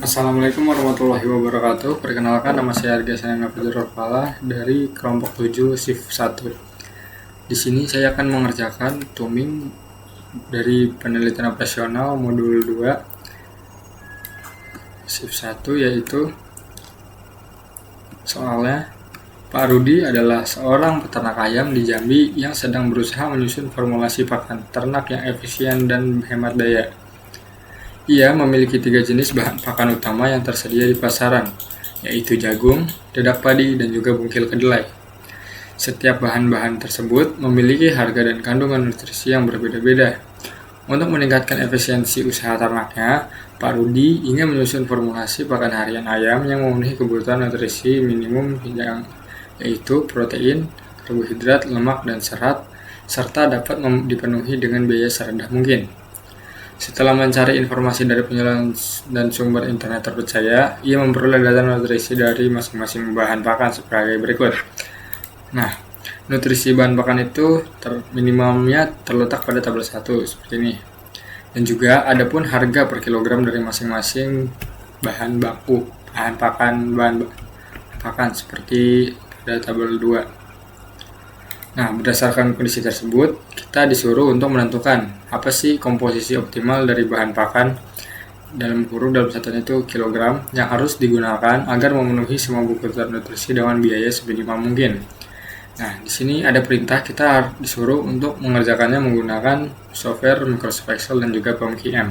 Assalamualaikum warahmatullahi wabarakatuh. Perkenalkan, nama saya Arga Sanana Fala dari kelompok 7 shift 1. Di sini saya akan mengerjakan tumming dari penelitian operasional modul 2 shift 1, yaitu soalnya Pak Rudi adalah seorang peternak ayam di Jambi yang sedang berusaha menyusun formulasi pakan ternak yang efisien dan hemat daya. Ia memiliki 3 jenis bahan pakan utama yang tersedia di pasaran, yaitu jagung, dedak padi, dan juga bungkil kedelai. Setiap bahan-bahan tersebut memiliki harga dan kandungan nutrisi yang berbeda-beda. Untuk meningkatkan efisiensi usaha ternaknya, Pak Rudi ingin menyusun formulasi pakan harian ayam yang memenuhi kebutuhan nutrisi minimum yaitu protein, karbohidrat, lemak, dan serat, serta dapat dipenuhi dengan biaya serendah mungkin. Setelah mencari informasi dari penjualan dan sumber internet terpercaya, ia memperoleh data nutrisi dari masing-masing bahan pakan sebagai berikut. Nah, nutrisi bahan pakan itu minimumnya terletak pada tabel 1 seperti ini. Dan juga adapun harga per kilogram dari masing-masing bahan pakan seperti pada tabel 2. Nah, berdasarkan kondisi tersebut, kita disuruh untuk menentukan apa sih komposisi optimal dari bahan pakan dalam satunya itu kilogram yang harus digunakan agar memenuhi semua kebutuhan nutrisi dengan biaya seminimal mungkin. Nah, di sini ada perintah kita disuruh untuk mengerjakannya menggunakan software Microsoft Excel dan juga PMQM.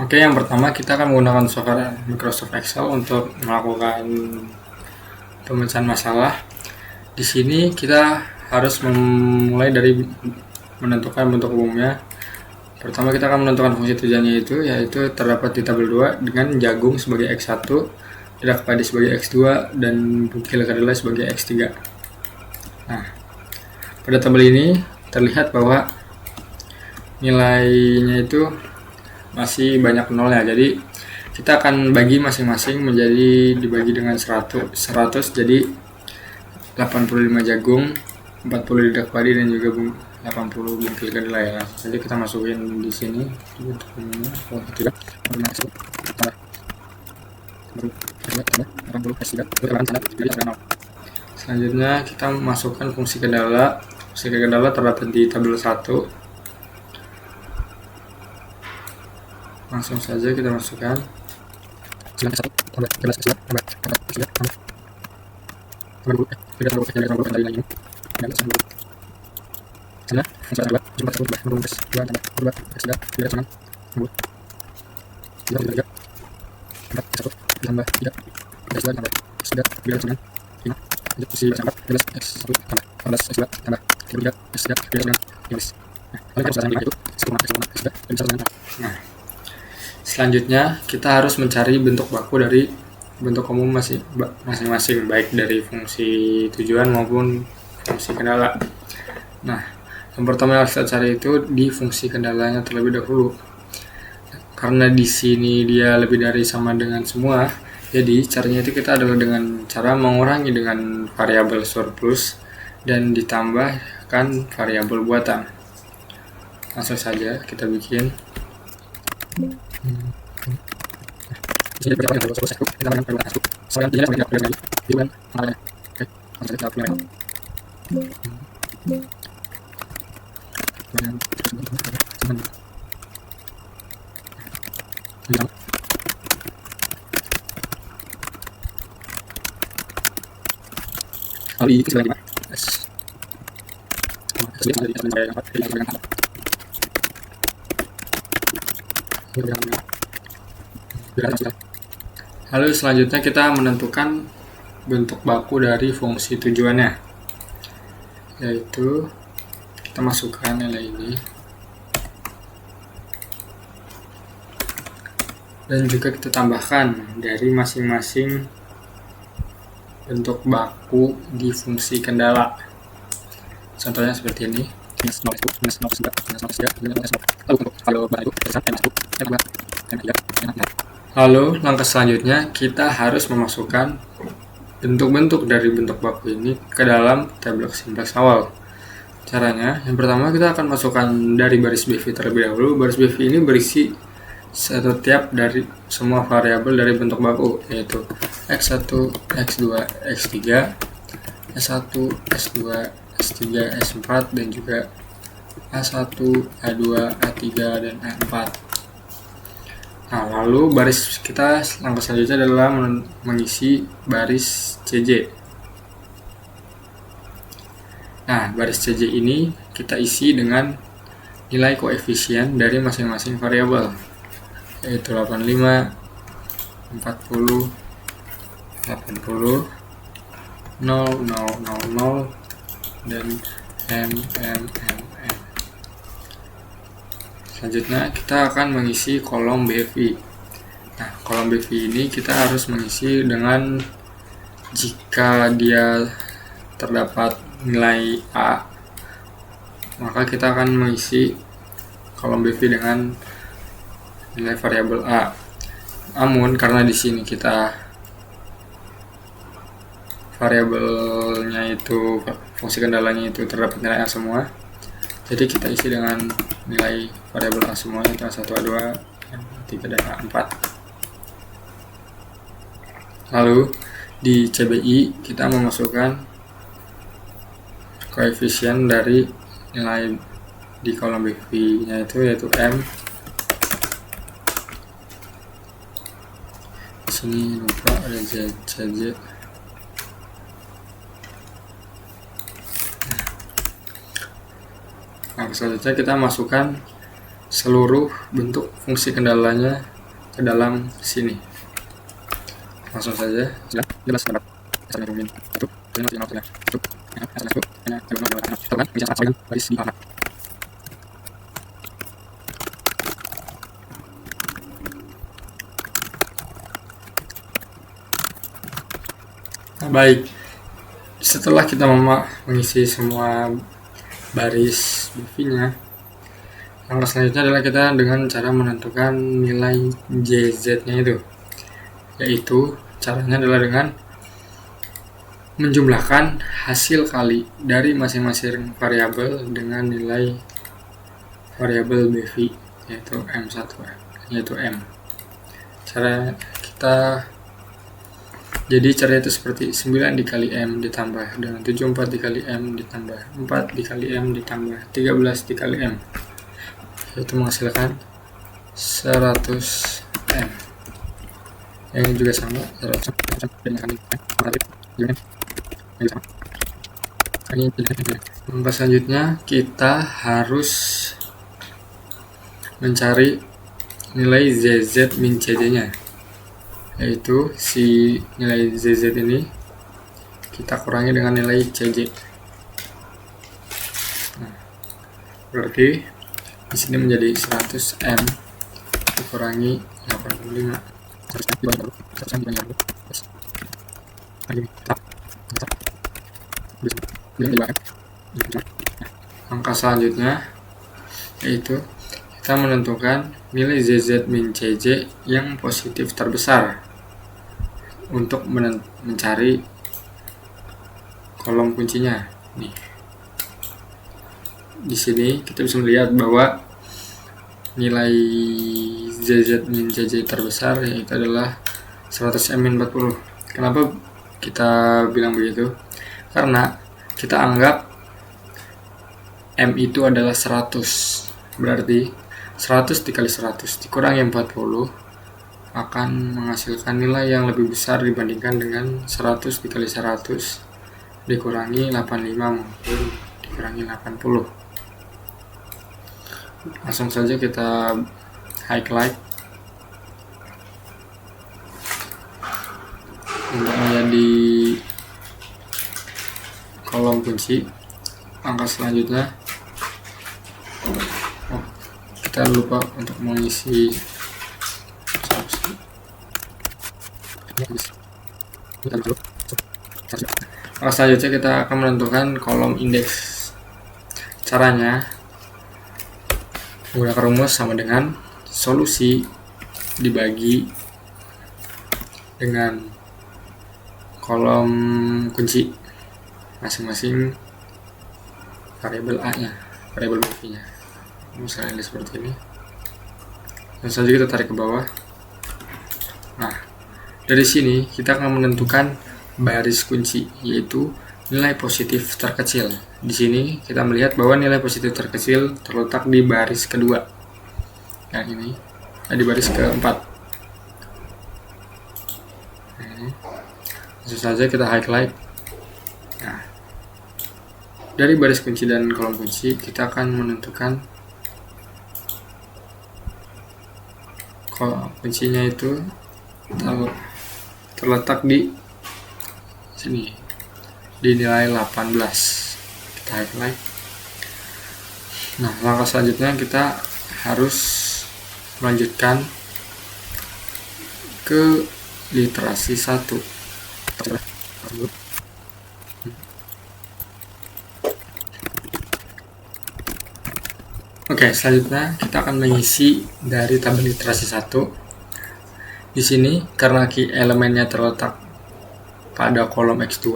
Oke, yang pertama kita akan menggunakan software Microsoft Excel untuk melakukan pemecahan masalah. Di sini kita harus memulai dari menentukan bentuk umumnya. Pertama kita akan menentukan fungsi tujuannya yaitu terdapat di tabel 2 dengan jagung sebagai X1, dedak padi sebagai X2, dan bungkil kedelai sebagai X3. Nah, pada tabel ini terlihat bahwa nilainya itu masih banyak nolnya. Jadi kita akan bagi masing-masing dibagi dengan 100 jadi 85 jagung, 40 dedak padi, dan juga 80 bungkil kedelai ya. Jadi kita masukin di sini Selanjutnya kita masukkan fungsi kendala. Fungsi kendala terdapat di tabel 1. Langsung saja kita masukkan. Nah, selanjutnya kita harus mencari bentuk baku dari bentuk umum masing-masing, baik dari fungsi tujuan maupun fungsi kendala. Nah, yang pertama yang harus kita cari itu di fungsi kendalanya terlebih dahulu. Karena di sini dia lebih dari sama dengan semua, jadi caranya itu kita adalah dengan cara mengurangi dengan variabel surplus dan ditambahkan variabel buatan. Langsung saja kita bikin. Lalu selanjutnya kita menentukan bentuk baku dari fungsi tujuannya, yaitu kita masukkan nilai ini dan juga kita tambahkan dari masing-masing bentuk baku di fungsi kendala. Contohnya seperti ini. Lalu langkah selanjutnya kita harus memasukkan bentuk-bentuk dari bentuk baku ini ke dalam tabel sintaks awal. Caranya, yang pertama kita akan masukkan dari baris BV terlebih dahulu. Baris BV ini berisi setiap dari semua variabel dari bentuk baku, yaitu x1, x2, x3, s1, s2, s3, s4, dan juga a1, a2, a3, dan a4. Nah, lalu baris kita langkah selanjutnya adalah mengisi baris CJ. Nah, baris CJ ini kita isi dengan nilai koefisien dari masing-masing variabel, yaitu 85, 40, 80, 0, 0, 0, 0, dan m. Selanjutnya kita akan mengisi kolom BV. Nah, kolom BV ini kita harus mengisi dengan, jika dia terdapat nilai A, maka kita akan mengisi kolom BV dengan nilai variabel A. Namun karena di sini kita variabelnya itu, fungsi kendalanya itu terdapat nilai A semua, jadi kita isi dengan nilai variabel A semuanya, yaitu A1, A2, A3, dan A4. Lalu di CBI kita memasukkan koefisien dari nilai di kolom BV-nya yaitu M. Di sini lupa ada JJ. Nah, selanjutnya kita masukkan seluruh bentuk fungsi kendalanya ke dalam sini. Langsung saja. Nah, baik, setelah kita mengisi semua baris BV-nya, langkah selanjutnya adalah kita dengan cara menentukan nilai JZ-nya itu, yaitu caranya adalah dengan menjumlahkan hasil kali dari masing-masing variabel dengan nilai variabel BV, yaitu M1, yaitu M. Jadi cara itu seperti 9 dikali M ditambah dengan 74 dikali M ditambah 4 dikali M ditambah 13 dikali M, yaitu menghasilkan 100 M. Yang ini juga sama, 100 Langkah selanjutnya kita harus mencari nilai ZZ min CJ nya, yaitu si nilai ZZ ini kita kurangi dengan nilai CJ. Nah, berarti di sini menjadi 100 M dikurangi 85. Langkah selanjutnya yaitu kita menentukan nilai ZZ min CJ yang positif terbesar untuk mencari kolom kuncinya. Nih, di sini kita bisa melihat bahwa nilai ZZ min CJ terbesar yaitu adalah 100 M min 40. Kenapa kita bilang begitu? Karena kita anggap M itu adalah 100, berarti 100 dikali 100 dikurangi 40 akan menghasilkan nilai yang lebih besar dibandingkan dengan 100 dikali 100 dikurangi 85 maupun dikurangi 80. Langsung saja kita highlight untuk menjadi kolom kunci. Langkah selanjutnya, kita lupa untuk mengisi selanjutnya kita akan menentukan kolom indeks. Caranya menggunakan rumus sama dengan solusi dibagi dengan kolom kunci masing-masing variabel A nya, variabel BV nya. Misalnya seperti ini, Langsung saja kita tarik ke bawah. Nah, dari sini kita akan menentukan baris kunci, yaitu nilai positif terkecil. Di sini kita melihat bahwa nilai positif terkecil terletak di baris kedua. Yang ini, di baris keempat. Langsung saja kita highlight. Nah, dari baris kunci dan kolom kunci kita akan menentukan kolom kuncinya itu terletak di sini di nilai 18. Kita highlight. Nah, langkah selanjutnya kita harus melanjutkan ke literasi 1. Oke, selanjutnya kita akan mengisi dari tabel literasi 1. Di sini karena key elemennya terletak pada kolom X2,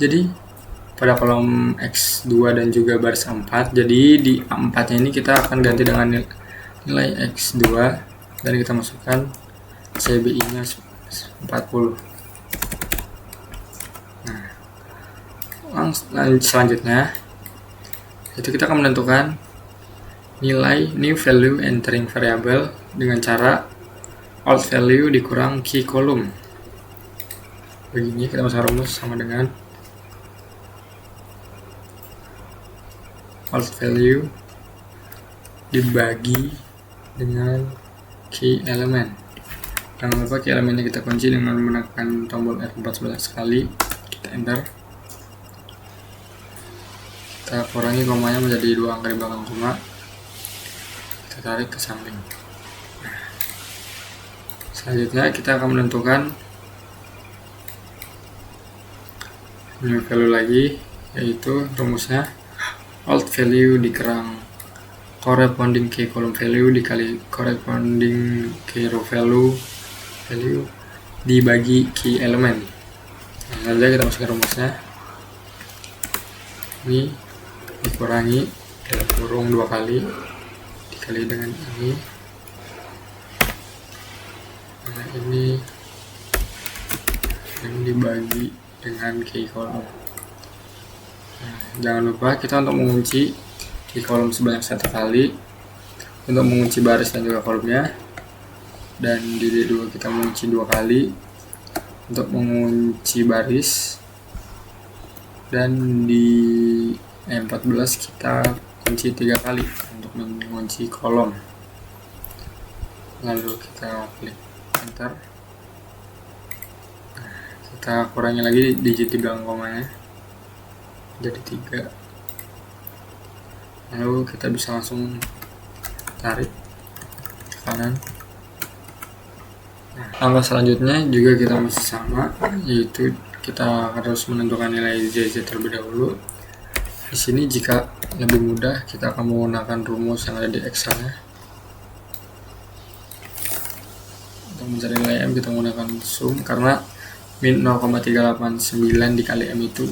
jadi pada kolom X2 dan juga baris 4, jadi di A4 nya ini kita akan ganti dengan nilai X2 dan kita masukkan CBI nya 40. Nah, selanjutnya itu kita akan menentukan nilai new value entering variable dengan cara alt value dikurang key column. Begini kita masuk rumus sama dengan alt value dibagi dengan key element. Jangan lupa key elemennya kita kunci dengan menekan tombol F14 kali. Kita enter. Kita kurangi komanya menjadi 2 angka di belakang koma. Kita tarik ke samping. Nah, selanjutnya kita akan menentukan new value lagi, yaitu rumusnya alt value dikurang corresponding key column value dikali corresponding key row value dibagi key element. Nah, saja kita masukkan rumusnya. Ini dikurangi dalam kurung 2 kali dikali dengan ini. Nah, ini yang dibagi dengan key column. Nah, jangan lupa kita untuk mengunci di kolom sebanyak 1 kali untuk mengunci baris dan juga kolomnya, dan di D2 kita mengunci 2 kali untuk mengunci baris, dan di E14 kita kunci 3 kali untuk mengunci kolom. Lalu kita klik enter. Nah, kita kurangi lagi digit di belakang komanya jadi 3. Lalu kita bisa langsung tarik ke kanan. Nah, langkah selanjutnya juga kita masih sama, yaitu kita harus menentukan nilai JZ terlebih dahulu. Di sini jika lebih mudah kita akan menggunakan rumus yang ada di Excel-nya. Untuk mencari nilai M kita menggunakan sum, karena min 0,389 dikali M itu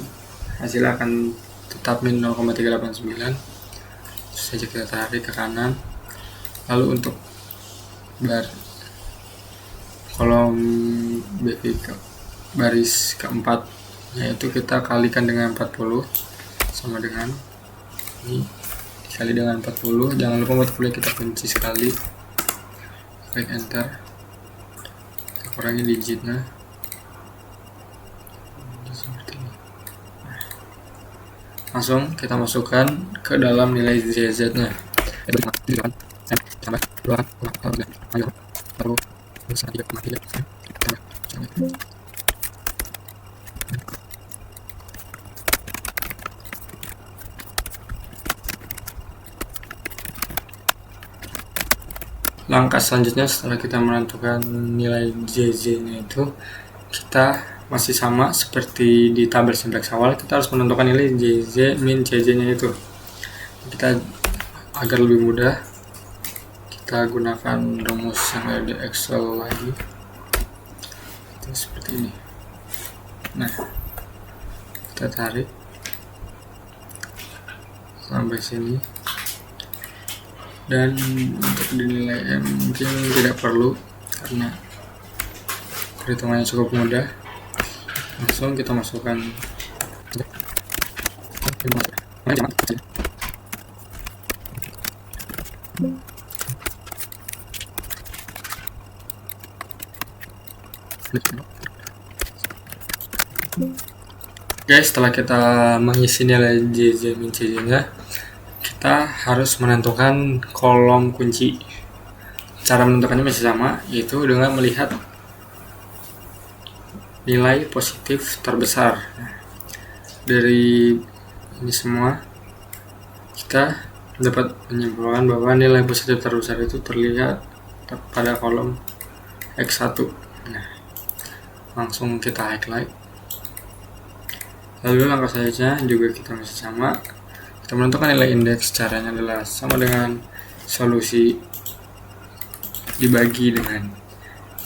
hasilnya akan tetap min 0,389. Terus saja kita tarik ke kanan. Lalu untuk kolom baris keempat, yaitu kita kalikan dengan 40 sama dengan ini dikali dengan 40. Jangan lupa 40 kita kunci sekali, klik enter. Kita kurangi digitnya seperti ini. Langsung kita masukkan ke dalam nilai ZZ nya. Langkah selanjutnya setelah kita menentukan nilai JZ nya itu, kita masih sama seperti di tabel simplex awal, kita harus menentukan nilai JZ min CJ nya itu. Kita agar lebih mudah, kita gunakan rumus yang ada di Excel lagi, itu seperti ini. Nah, kita tarik sampai sini. Dan untuk dinilai mungkin tidak perlu karena perhitungannya cukup mudah. Langsung kita masukkan Oke, setelah kita mengisi nilai JJ min CJ nya, kita harus menentukan kolom kunci. Cara menentukannya masih sama, yaitu dengan melihat nilai positif terbesar. Dari ini semua kita dapat menyimpulkan bahwa nilai positif terbesar itu terlihat pada kolom X1. Nah, langsung kita highlight. Lalu langkah selanjutnya juga kita masih sama. Kita menentukan nilai indeks. Caranya adalah sama dengan solusi dibagi dengan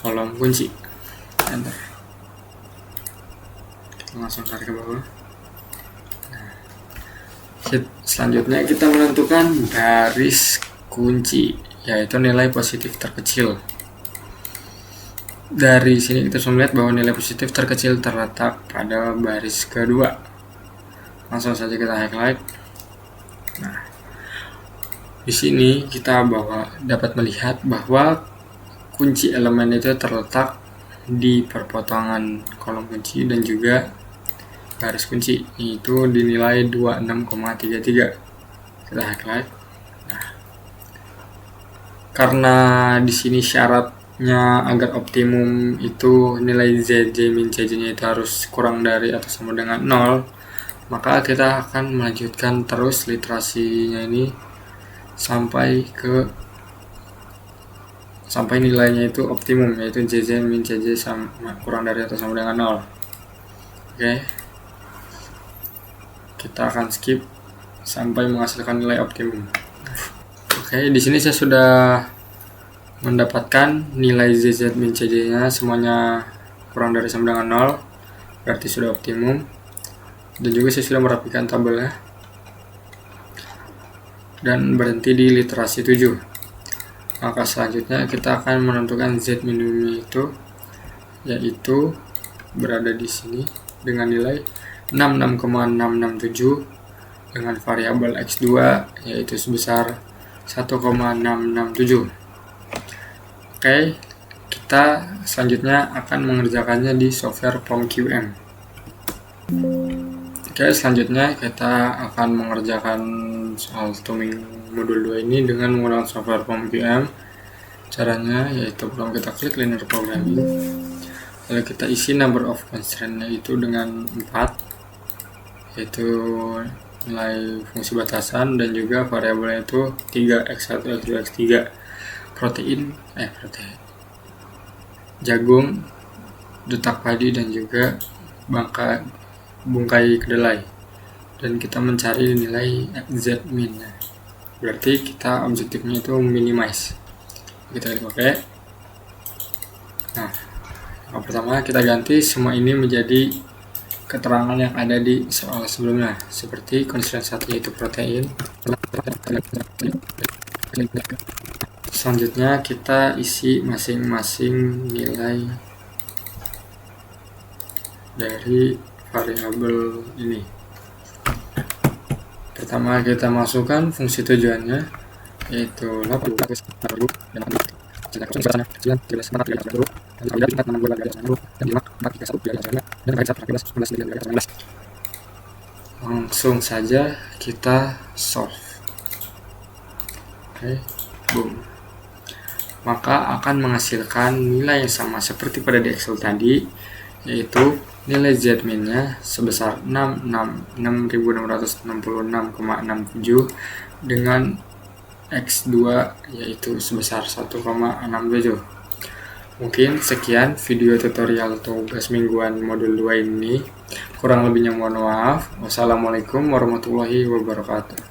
kolom kunci. Enter. Kita langsung tarik ke bawah. Nah, selanjutnya kita menentukan garis kunci, yaitu nilai positif terkecil. Dari sini kita bisa melihat bahwa nilai positif terkecil terletak pada baris kedua. Langsung saja kita highlight. Nah, di sini kita dapat melihat bahwa kunci elemen itu terletak di perpotongan kolom kunci dan juga garis kunci, yaitu dinilai 26,33. Kita highlight. Nah, karena di sini syaratnya agar optimum itu nilai ZJ min CJ nya itu harus kurang dari atau sama dengan 0, maka kita akan melanjutkan terus literasinya ini sampai nilainya itu optimum, yaitu JJ min CJ sama kurang dari atau sama dengan 0. Oke, kita akan skip sampai menghasilkan nilai optimum. Oke, di sini saya sudah mendapatkan nilai ZZ min CJ nya semuanya kurang dari sama dengan 0, berarti sudah optimum. Dan juga saya sudah merapikan tabelnya dan berhenti di literasi 7. Maka selanjutnya kita akan menentukan Z minimum itu, yaitu berada di sini dengan nilai 66,667 dengan variabel X2 yaitu sebesar 1,667. Oke, kita selanjutnya akan mengerjakannya di software POM-QM. Oke, selanjutnya kita akan mengerjakan soal Turing modul 2 ini dengan menggunakan software POM-QM. Caranya yaitu pertama kita klik linear programming, lalu kita isi number of constraint-nya itu dengan 4, yaitu nilai fungsi batasan, dan juga variabelnya itu 3, X1, X2, X3, protein, jagung, detak padi, dan juga bungkai kedelai. Dan kita mencari nilai Z min. Berarti kita objektifnya itu minimize. Kita klik OK. Nah, yang pertama kita ganti semua ini menjadi keterangan yang ada di soal sebelumnya, seperti constraint 1 yaitu protein. Selanjutnya kita isi masing-masing nilai dari variabel ini. Pertama kita masukkan fungsi tujuannya, yaitu 8 langsung saja kita solve. Oke, boom. Maka akan menghasilkan nilai yang sama seperti pada di Excel tadi, yaitu nilai Z min nya sebesar 6666,67 dengan X2 yaitu sebesar 1,67. Mungkin sekian video tutorial tugas mingguan modul 2 ini. Kurang lebihnya mohon maaf. Wassalamualaikum warahmatullahi wabarakatuh.